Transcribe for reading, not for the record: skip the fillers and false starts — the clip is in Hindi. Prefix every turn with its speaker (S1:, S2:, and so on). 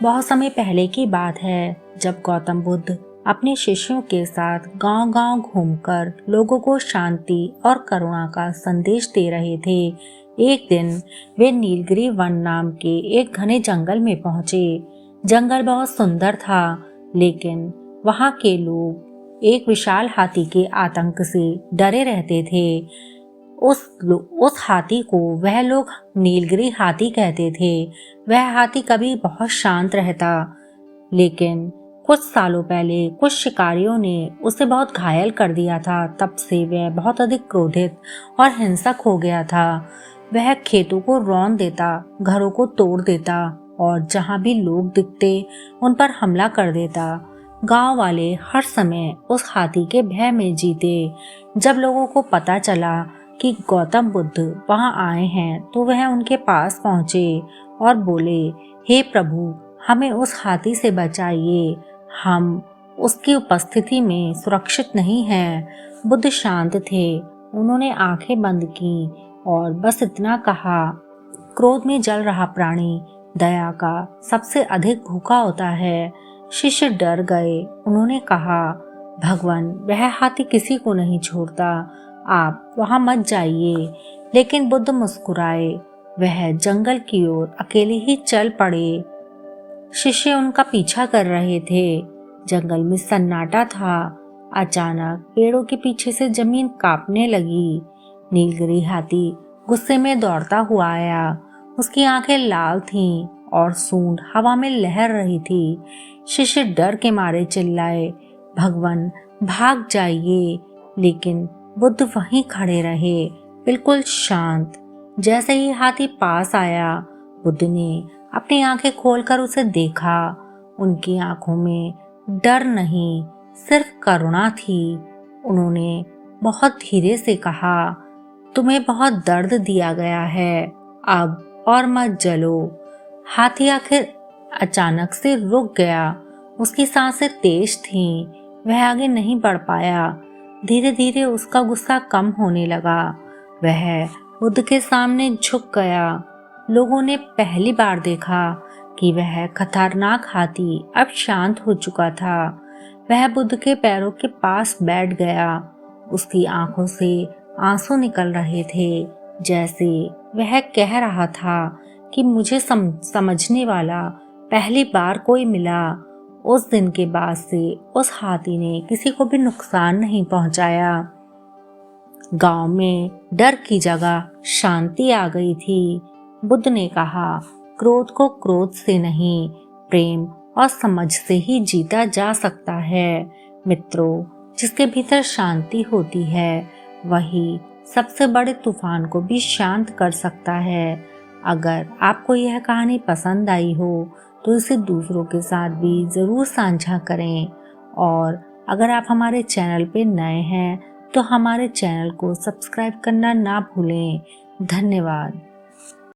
S1: बहुत समय पहले की बात है जब गौतम बुद्ध अपने शिष्यों के साथ गांव-गांव घूमकर लोगों को शांति और करुणा का संदेश दे रहे थे। एक दिन वे नीलगिरी वन नाम के एक घने जंगल में पहुंचे। जंगल बहुत सुंदर था, लेकिन वहां के लोग एक विशाल हाथी के आतंक से डरे रहते थे। उस हाथी को वह लोग नीलगिरी हाथी कहते थे। वह हाथी कभी बहुत शांत रहता, लेकिन कुछ सालों पहले कुछ शिकारियों ने उसे बहुत घायल कर दिया था। तब से वह बहुत अधिक क्रोधित और हिंसक हो गया था। वह खेतों को रौंद देता, घरों को तोड़ देता और जहां भी लोग दिखते उन पर हमला कर देता। गांव वाले हर समय उस हाथी के भय में जीते। जब लोगों को पता चला कि गौतम बुद्ध वहां आए हैं तो वह उनके पास पहुंचे और बोले, हे प्रभु, हमें उस हाथी से बचाइए, हम उसकी उपस्थिति में सुरक्षित नहीं हैं। बुद्ध शांत थे। उन्होंने आंखें बंद की और बस इतना कहा, क्रोध में जल रहा प्राणी दया का सबसे अधिक भूखा होता है। शिष्य डर गए। उन्होंने कहा, भगवान, वह हाथी किसी को नहीं छोड़ता, आप वहां मत जाइए। लेकिन बुद्ध मुस्कुराए। वह जंगल की ओर अकेले ही चल पड़े। शिष्य उनका पीछा कर रहे थे। जंगल में सन्नाटा था। अचानक पेड़ों के पीछे से जमीन कांपने लगी। नीलगिरी हाथी गुस्से में दौड़ता हुआ आया। उसकी आंखें लाल थीं और सूंड हवा में लहर रही थी। शिष्य डर के मारे चिल्लाए, भगवान, भाग जाइए। लेकिन बुद्ध वहीं खड़े रहे, बिल्कुल शांत। जैसे ही हाथी पास आया, बुद्ध ने अपनी आंखें खोलकर उसे देखा। उनकी आंखों में डर नहीं, सिर्फ करुणा थी। उन्होंने बहुत धीरे से कहा, तुम्हें बहुत दर्द दिया गया है, अब और मत जलो। हाथी आखिर अचानक से रुक गया। उसकी सांसें तेज थीं। वह आगे नहीं बढ़ पाया। धीरे धीरे उसका गुस्सा कम होने लगा। वह बुद्ध के सामने झुक गया। लोगों ने पहली बार देखा कि वह खतरनाक हाथी अब शांत हो चुका था। वह बुद्ध के पैरों के पास बैठ गया। उसकी आंखों से आंसू निकल रहे थे, जैसे वह कह रहा था कि मुझे समझने वाला पहली बार कोई मिला। उस दिन के बाद से उस हाथी ने किसी को भी नुकसान नहीं पहुंचाया। गांव में डर की जगह शांति आ गई थी। बुद्ध ने कहा, क्रोध को क्रोध से नहीं, प्रेम और समझ से ही जीता जा सकता है। मित्रों, जिसके भीतर शांति होती है वही सबसे बड़े तूफान को भी शांत कर सकता है। अगर आपको यह कहानी पसंद आई हो तो इसे दूसरों के साथ भी ज़रूर साझा करें। और अगर आप हमारे चैनल पे नए हैं तो हमारे चैनल को सब्सक्राइब करना ना भूलें। धन्यवाद।